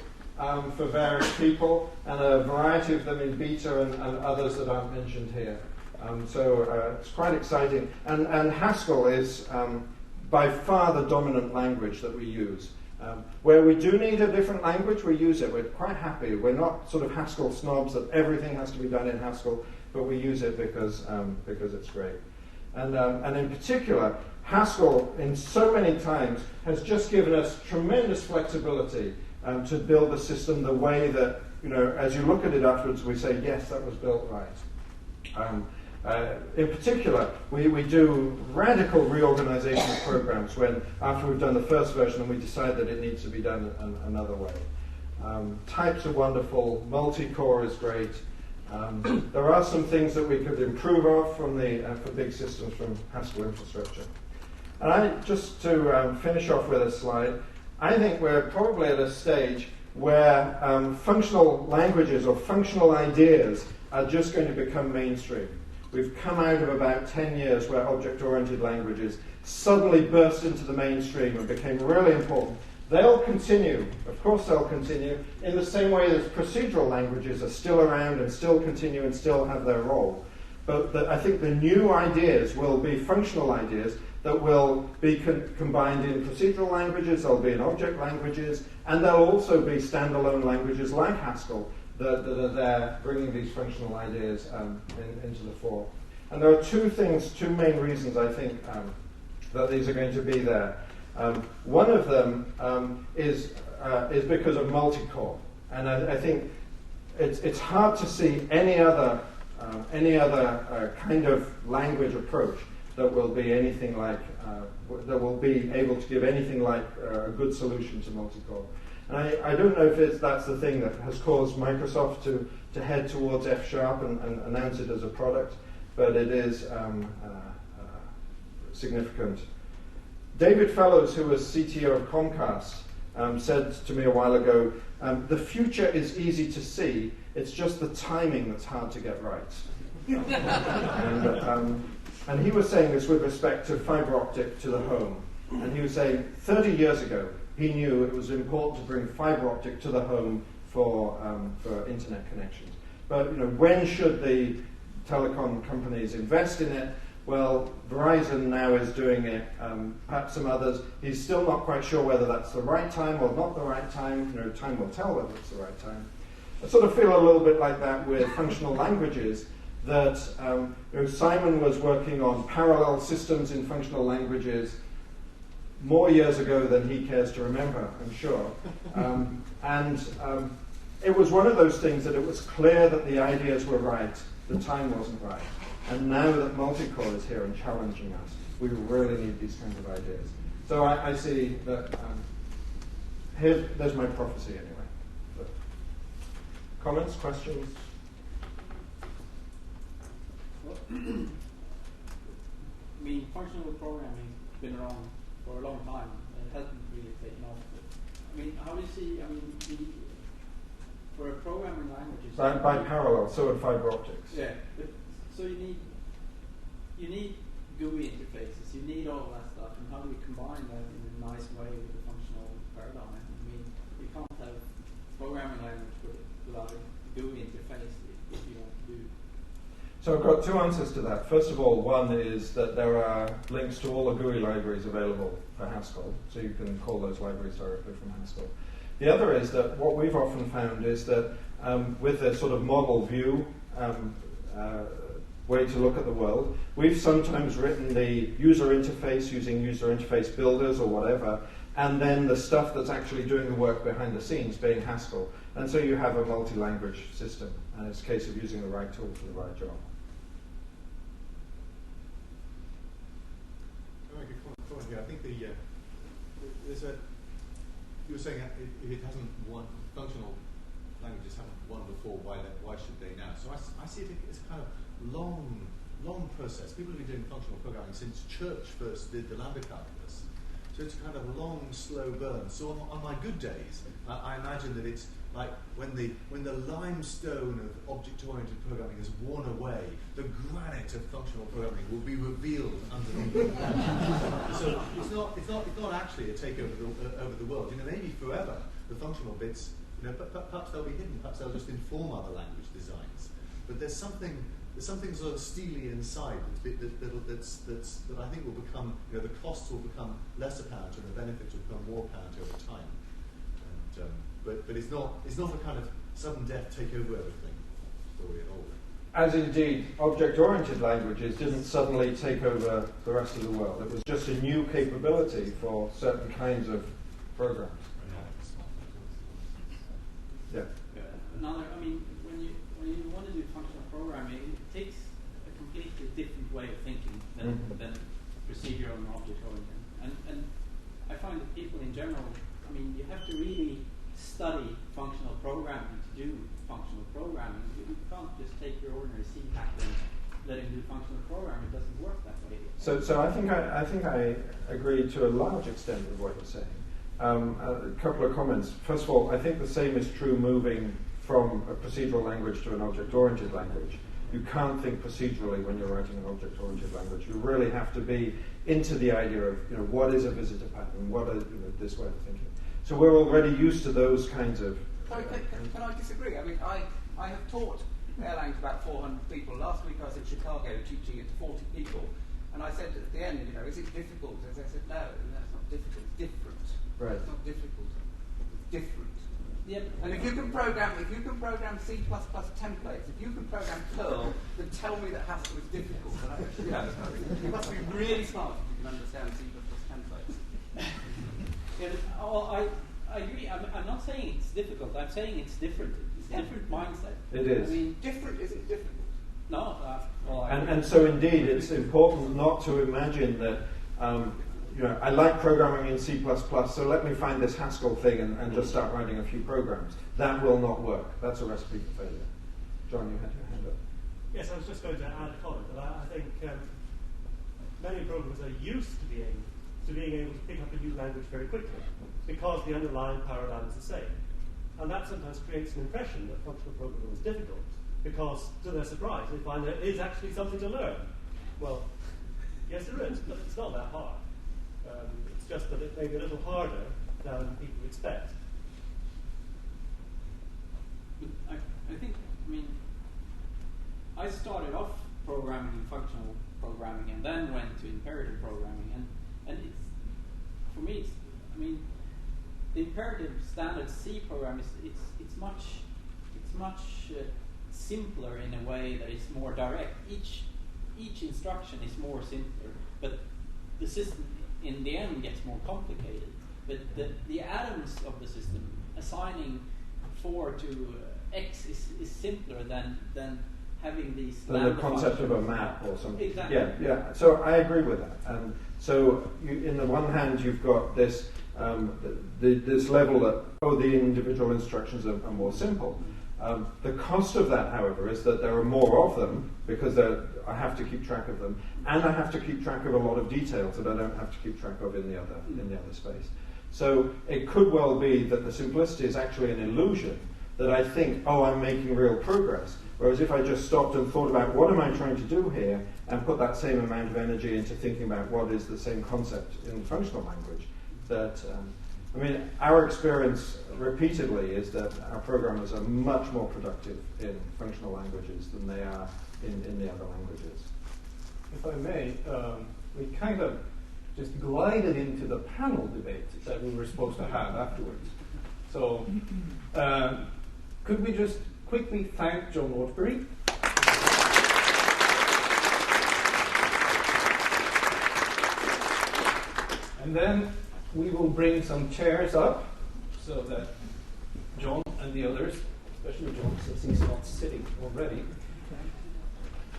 for various people, and a variety of them in beta and others that aren't mentioned here. So it's quite exciting. And Haskell is by far the dominant language that we use. Where we do need a different language, we use it. We're quite happy. We're not sort of Haskell snobs that everything has to be done in Haskell, but we use it because it's great. And in particular, Haskell, in so many times, has just given us tremendous flexibility to build the system the way that, you know, as you look at it afterwards, we say, yes, that was built right. In particular, we do radical reorganization of programs when, after we've done the first version, and we decide that it needs to be done another way. Types are wonderful. Multi-core is great. There are some things that we could improve on from for big systems from Haskell infrastructure. And just to finish off with a slide, I think we're probably at a stage where functional languages or functional ideas are just going to become mainstream. We've come out of about 10 years where object-oriented languages suddenly burst into the mainstream and became really important. They'll continue, of course they'll continue, in the same way that procedural languages are still around and still continue and still have their role. But I think the new ideas will be functional ideas that will be combined in procedural languages, they'll be in object languages, and there'll also be standalone languages like Haskell that are there bringing these functional ideas into the fore. And there are two main reasons I think that these are going to be there. One of them is because of multi-core, and I think it's hard to see any other kind of language approach that will be anything like that will be able to give anything like a good solution to multi-core. And I don't know if that's the thing that has caused Microsoft to head towards F# and announce it as a product, but it is significant. David Fellows, who was CTO of Comcast, said to me a while ago, the future is easy to see, it's just the timing that's hard to get right. And he was saying this with respect to fiber optic to the home. And he was saying 30 years ago, he knew it was important to bring fiber optic to the home for internet connections. But when should the telecom companies invest in it? Well, Verizon now is doing it, perhaps some others. He's still not quite sure whether that's the right time or not the right time. Time will tell whether it's the right time. I sort of feel a little bit like that with functional languages, that Simon was working on parallel systems in functional languages more years ago than he cares to remember, I'm sure. It was one of those things that it was clear that the ideas were right, the time wasn't right. And now that multi-core is here and challenging us, we really need these kinds of ideas. So I see that there's my prophecy anyway. But comments, questions? Well, I mean, functional programming has been around for a long time, and it hasn't really taken off. But, I mean, how do you see, for a programming language... By parallel, so in fiber optics. Yeah, but, so you need GUI interfaces, you need all that stuff, and how do you combine that in a nice way with the functional paradigm? I mean, you can't have programming language without a GUI interface if you want to do. So I've got two answers to that. First of all, one is that there are links to all the GUI libraries available for Haskell, so you can call those libraries directly from Haskell. The other is that what we've often found is that with a sort of model view way to look at the world, we've sometimes written the user interface using user interface builders or whatever and then the stuff that's actually doing the work behind the scenes being Haskell. And so you have a multi-language system, and it's a case of using the right tool for the right job. Can I make a comment here? I think there's a. You were saying if it hasn't won, functional languages haven't won before, why should they now? So I see it as a kind of long process. People have been doing functional programming since Church first did the lambda calculus. So it's kind of a long, slow burn. So on my good days, I imagine that it's like when the limestone of object-oriented programming has worn away, the granite of functional programming will be revealed underneath. So it's not actually a takeover over the world. Maybe forever the functional bits. Perhaps they'll be hidden. Perhaps they'll just inform other language designs. But there's something sort of steely inside that I think will become, the costs will become less apparent and the benefits will become more apparent over time. And, but it's not a kind of sudden death take over everything story at all. As indeed, object-oriented languages didn't suddenly take over the rest of the world. It was just a new capability for certain kinds of programs. Yeah. Another, when you want to do functional programming, it takes a completely different way of thinking than procedural and object-oriented. And I find that people in general, you have to really study functional programming to do functional programming. You can't just take your ordinary C pattern and let it do functional programming. It doesn't work that way. So I think I agree to a large extent with what you're saying. A couple of comments. First of all, I think the same is true moving from a procedural language to an object-oriented language. You can't think procedurally when you're writing an object-oriented language. You really have to be into the idea of what is a visitor pattern, what is this way of thinking. So we're already used to those kinds of. Sorry, can I disagree? I have taught Erlang to about 400 people. Last week I was in Chicago teaching it to 40 people, and I said at the end, is it difficult? As I said, no, that's not difficult. It's different. Right. It's not difficult. It's different. Yeah, and if you can program C++ templates, if you can program Perl, then tell me that Haskell is difficult. You must be really smart if you can understand C++ templates. I agree. I'm not saying it's difficult. I'm saying it's different. It's a different mindset. It is. Different isn't difficult. No. And so indeed, it's important not to imagine that. I like programming in C++, so let me find this Haskell thing and just start writing a few programs. That will not work. That's a recipe for failure. John, you had your hand up. Yes, I was just going to add a comment that I think many programmers are used to being able to pick up a new language very quickly because the underlying paradigm is the same. And that sometimes creates an impression that functional programming is difficult because, to their surprise, they find there is actually something to learn. Well, yes, there is, but it's not that hard. It's just that it may be a little harder than people expect. I think, I started off programming in functional programming and then went to imperative programming. And it's, for me, the imperative standard C program it's much simpler in a way that it's more direct. Each instruction is more simpler, but the system in the end gets more complicated. But the atoms of the system, assigning 4 to X is simpler than having these. The concept of a map or something. Exactly. Yeah. So I agree with that. And so, in the one hand, you've got this this level that the individual instructions are more simple. The cost of that, however, is that there are more of them because I have to keep track of them, and I have to keep track of a lot of details that I don't have to keep track of in the other space. So it could well be that the simplicity is actually an illusion, that I think, I'm making real progress. Whereas if I just stopped and thought about what am I trying to do here, and put that same amount of energy into thinking about what is the same concept in the functional language, that our experience repeatedly is that our programmers are much more productive in functional languages than they are in the other languages. If I may, we kind of just glided into the panel debate that we were supposed to have afterwards. So, could we just quickly thank John Launchbury? And then we will bring some chairs up so that John and the others, especially John since he's not sitting already,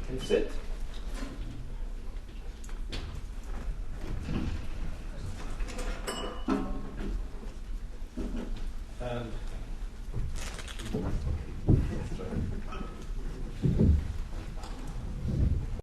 can sit.